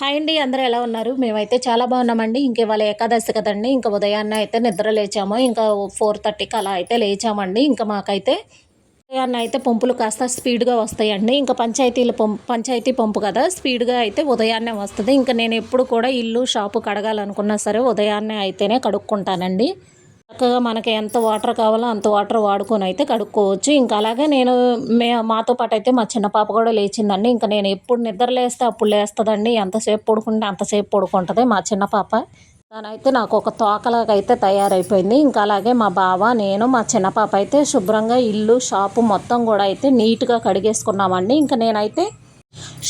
Hi అండి. అందరూ ఎలా ఉన్నారు? మేమైతే చాలా బాగున్నామండి. ఇంక ఇవాళ ఏకాదశి కదండీ! ఇంక ఉదయాన్నే అయితే నిద్ర లేచాము. ఇంకా 4:30కి అలా అయితే లేచామండి. ఇంక మాకైతే ఉదయాన్నే అయితే పంపులు కాస్త స్పీడ్‌గా వస్తాయండి. ఇంక పంచాయతీ పంపు కదా! స్పీడ్‌గా అయితే ఉదయాన్నే వస్తది. ఇంక నేనెప్పుడు కూడా ఇల్లు, షాపు కడగాలనుకున్నా సరే ఉదయాన్నే అయితేనే కడుక్కుంటానండి. చక్కగా మనకి ఎంత వాటర్ కావాలో అంత వాటర్ వాడుకొని అయితే కడుక్కోవచ్చు. ఇంకా అలాగే నేను మాతో పాటయితే మా చిన్న పాప కూడా లేచిందండి. ఇంక నేను ఎప్పుడు నిద్ర లేస్తే అప్పుడు లేస్తదండి. ఎంతసేపు పడుకుంటే అంతసేపు పడుకుంటది మా చిన్న పాప. తనైతే నాకు ఒక తోకలాగా అయితే తయారైపోయింది. ఇంకా అలాగే మా బావ, నేను, మా చిన్న పాప అయితే శుభ్రంగా ఇల్లు, షాపు మొత్తం కూడా అయితే నీట్‌గా కడిగేసుకున్నామండి. ఇంక నేనైతే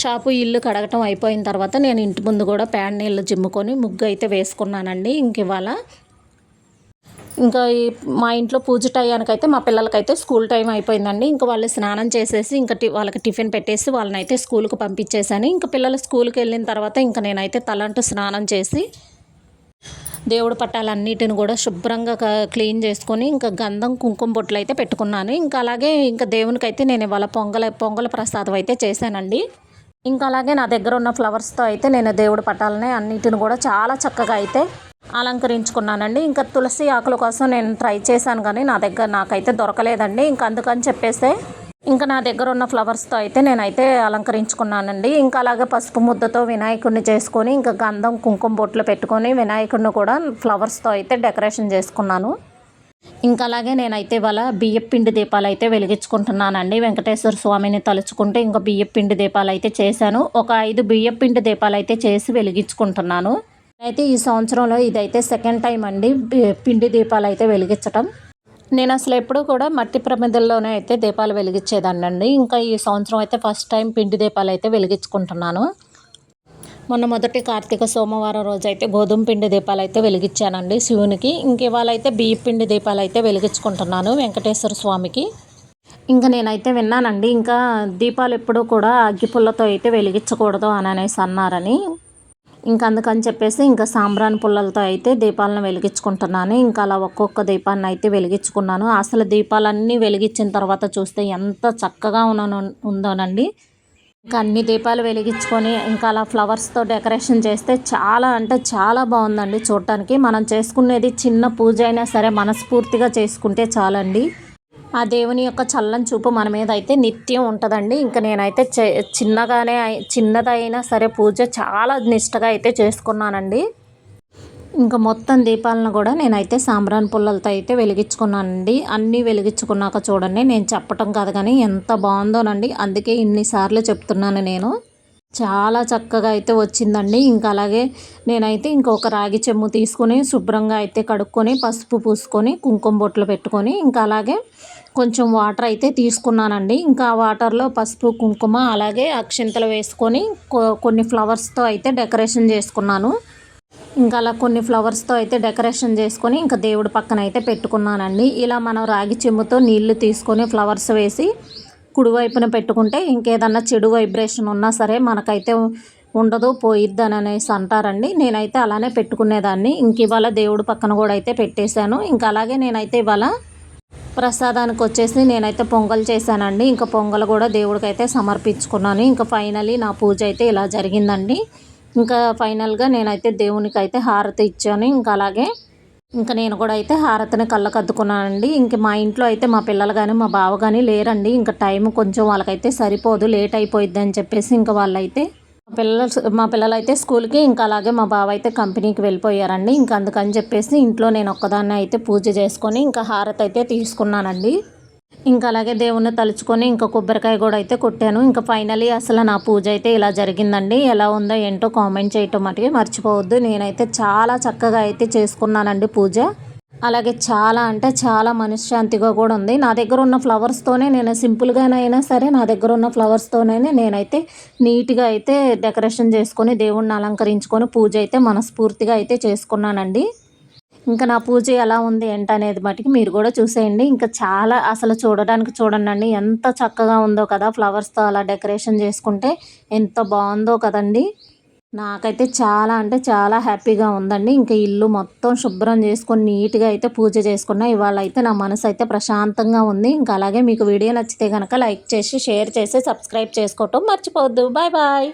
షాపు, ఇల్లు కడగటం అయిపోయిన తర్వాత నేను ఇంటి ముందు కూడా పేడ నీళ్ళు జిమ్ముకొని ముగ్గు అయితే వేసుకున్నానండి. ఇంకివాళ ఇంకా మా ఇంట్లో పూజ టయానికైతే మా పిల్లలకైతే స్కూల్ టైం అయిపోయిందండి. ఇంక వాళ్ళు స్నానం చేసేసి ఇంక వాళ్ళకి టిఫిన్ పెట్టేసి వాళ్ళనైతే స్కూల్‌కి పంపించేశాను. ఇంక పిల్లలు స్కూల్‌కి వెళ్ళిన తర్వాత ఇంక నేనైతే తలంటు స్నానం చేసి దేవుడి పటాలన్నిటిని కూడా శుభ్రంగా క్లీన్ చేసుకొని ఇంకా గంధం, కుంకుమ బొట్లు అయితే పెట్టుకున్నాను. ఇంకా అలాగే ఇంకా దేవునికైతే నేను ఇవాళ పొంగల ప్రసాదం అయితే చేశానండి. ఇంకా అలాగే నా దగ్గర ఉన్న ఫ్లవర్స్‌తో అయితే నేను దేవుడి పటాలని అన్నిటిని కూడా చాలా చక్కగా అయితే అలంకరించుకున్నానండి. ఇంకా తులసి ఆకుల కోసం నేను ట్రై చేశాను కానీ నాకైతే దొరకలేదండి. ఇంక అందుకని చెప్పేసి ఇంకా నా దగ్గర ఉన్న ఫ్లవర్స్‌తో అయితే నేనైతే అలంకరించుకున్నానండి. ఇంకా అలాగే పసుపు ముద్దతో వినాయకుడిని చేసుకొని ఇంకా గంధం, కుంకుమ బొట్లు పెట్టుకొని వినాయకుడిని కూడా ఫ్లవర్స్‌తో అయితే డెకరేషన్ చేసుకున్నాను. ఇంకా అలాగే నేనైతే ఇవాళ బియ్యపిండి దీపాలు అయితే వెలిగించుకుంటున్నానండి. వెంకటేశ్వర స్వామిని తలుచుకుంటూ ఇంకా బియ్యపిండి దీపాలు అయితే చేశాను. ఒక 5 బియ్యపిండి దీపాలు అయితే చేసి వెలిగించుకుంటున్నాను. అయితే ఈ సంవత్సరంలో ఇదైతే సెకండ్ టైం అండి పిండి దీపాలు అయితే వెలిగించటం. నేను అసలు ఎప్పుడూ కూడా మట్టి ప్రమిదల్లోనే అయితే దీపాలు వెలిగించేదాన్నండి. ఇంకా ఈ సంవత్సరం అయితే ఫస్ట్ టైం పిండి దీపాలు అయితే వెలిగించుకుంటున్నాను. మొన్న మొదటి కార్తీక సోమవారం రోజు అయితే గోధుమ పిండి దీపాలు అయితే వెలిగించానండి శివునికి. ఇంక ఇవాళ అయితే బియ్య పిండి దీపాలు అయితే వెలిగించుకుంటున్నాను వెంకటేశ్వర స్వామికి. ఇంకా నేనైతే విన్నానండి, ఇంకా దీపాలు ఎప్పుడూ కూడా అగ్గిపుల్లతో అయితే వెలిగించకూడదు అని అనేసి అన్నారని. ఇంకా అందుకని చెప్పేసి ఇంకా సాంబ్రాణి పుల్లలతో అయితే దీపాలను వెలిగించుకుంటున్నాను. ఇంకా అలా ఒక్కొక్క దీపాన్ని అయితే వెలిగించుకున్నాను. అసలు దీపాలన్నీ వెలిగించిన తర్వాత చూస్తే ఎంత చక్కగా ఉందోనండి. ఇంకా అన్ని దీపాలు వెలిగించుకొని ఇంకా అలా ఫ్లవర్స్తో డెకరేషన్ చేస్తే చాలా అంటే చాలా బాగుందండి చూడటానికి. మనం చేసుకునేది చిన్న పూజ అయినా సరే మనస్ఫూర్తిగా చేసుకుంటే చాలండి. ఆ దేవుని యొక్క చల్లని చూపు మన మీద అయితే నిత్యం ఉంటుందండి. ఇంకా నేనైతే చిన్నదైనా సరే పూజ చాలా నిష్టగా అయితే చేసుకున్నానండి. ఇంకా మొత్తం దీపాలను కూడా నేనైతే సాంబ్రాణి పుల్లలతో అయితే వెలిగించుకున్నానండి. అన్నీ వెలిగించుకున్నాక చూడండి, నేను చెప్పటం కాదు కానీ ఎంత బాగుందోనండి. అందుకే ఇన్నిసార్లు చెప్తున్నాను నేను. చాలా చక్కగా అయితే వచ్చిందండి. ఇంకా అలాగే నేనైతే ఇంకొక రాగి చెంబు తీసుకొని శుభ్రంగా అయితే కడుక్కొని పసుపు పూసుకొని కుంకుమ బొట్లు పెట్టుకొని ఇంకా అలాగే కొంచెం వాటర్ అయితే తీసుకున్నానండి. ఇంకా ఆ వాటర్లో పసుపు, కుంకుమ అలాగే అక్షింతలు వేసుకొని కొన్ని ఫ్లవర్స్తో అయితే డెకరేషన్ చేసుకున్నాను. ఇంకా అలా కొన్ని ఫ్లవర్స్తో అయితే డెకరేషన్ చేసుకొని ఇంకా దేవుడి పక్కన అయితే పెట్టుకున్నానండి. ఇలా మనం రాగి చెంబుతో నీళ్లు తీసుకొని ఫ్లవర్స్ వేసి కుడివైపున పెట్టుకుంటే ఇంకేదన్నా చెడు వైబ్రేషన్ ఉన్నా సరే మనకైతే ఉండదు, పోయిద్దని అనేసి అంటారండి. నేనైతే అలానే పెట్టుకునేదాన్ని. ఇంక ఇవాళ దేవుడి పక్కన కూడా అయితే పెట్టేశాను. ఇంకా అలాగే నేనైతే ఇవాళ ప్రసాదానికి వచ్చేసి నేనైతే పొంగల్ చేశానండి. ఇంకా పొంగల్ కూడా దేవుడికైతే సమర్పించుకున్నాను. ఇంకా ఫైనలీ నా పూజ అయితే ఇలా జరిగిందండి. ఇంకా ఫైనల్గా నేనైతే దేవునికి అయితే హారతి ఇచ్చాను. ఇంకా అలాగే ఇంకా నేను కూడా అయితే హారతిని కళ్ళకు అద్దుకున్నానండి. ఇంక మా ఇంట్లో అయితే మా పిల్లలు కానీ మా బావ కానీ లేరండి. ఇంకా టైం కొంచెం వాళ్ళకైతే సరిపోదు, లేట్ అయిపోయిద్ది అని చెప్పేసి ఇంకా వాళ్ళైతే మా పిల్లలు అయితే స్కూల్కి, ఇంకా అలాగే మా బావ అయితే కంపెనీకి వెళ్ళిపోయారండి. ఇంకా అందుకని చెప్పేసి ఇంట్లో నేను ఒక్కదాన్నే అయితే పూజ చేసుకొని ఇంకా హారతి అయితే తీసుకున్నానండి. ఇంకా అలాగే దేవుణ్ణి తలుచుకొని ఇంకా కొబ్బరికాయ కూడా అయితే కొట్టాను. ఇంకా ఫైనలీ అసలు నా పూజ అయితే ఇలా జరిగిందండి. ఎలా ఉందో ఏంటో కామెంట్ చేయటం మటుకే మర్చిపోవద్దు. నేనైతే చాలా చక్కగా అయితే చేసుకున్నానండి పూజ. అలాగే చాలా అంటే చాలా మనశ్శాంతిగా కూడా ఉంది. నా దగ్గర ఉన్న ఫ్లవర్స్తోనే నేను సింపుల్గానైనా సరే నా దగ్గర ఉన్న ఫ్లవర్స్తోనే నేనైతే నీట్గా అయితే డెకరేషన్ చేసుకొని దేవుణ్ణి అలంకరించుకొని పూజ అయితే మనస్ఫూర్తిగా అయితే చేసుకున్నానండి. ఇంకా నా పూజ ఎలా ఉంది ఏంటనేది మటుకు మీరు కూడా చూసేయండి. ఇంకా చాలా అసలు చూడండి ఎంత చక్కగా ఉందో కదా, ఫ్లవర్స్తో అలా డెకరేషన్ చేసుకుంటే ఎంత బాగుందో కదండి. నాకైతే చాలా అంటే చాలా హ్యాపీగా ఉందండి. ఇంకా ఇల్లు మొత్తం శుభ్రం చేసుకొని నీట్గా అయితే పూజ చేసుకున్నా. ఇవాళ అయితే నా మనసు అయితే ప్రశాంతంగా ఉంది. ఇంకా అలాగే మీకు వీడియో నచ్చితే కనుక లైక్ చేసి షేర్ చేసి సబ్స్క్రైబ్ చేసుకోవటం మర్చిపోవద్దు. Bye bye.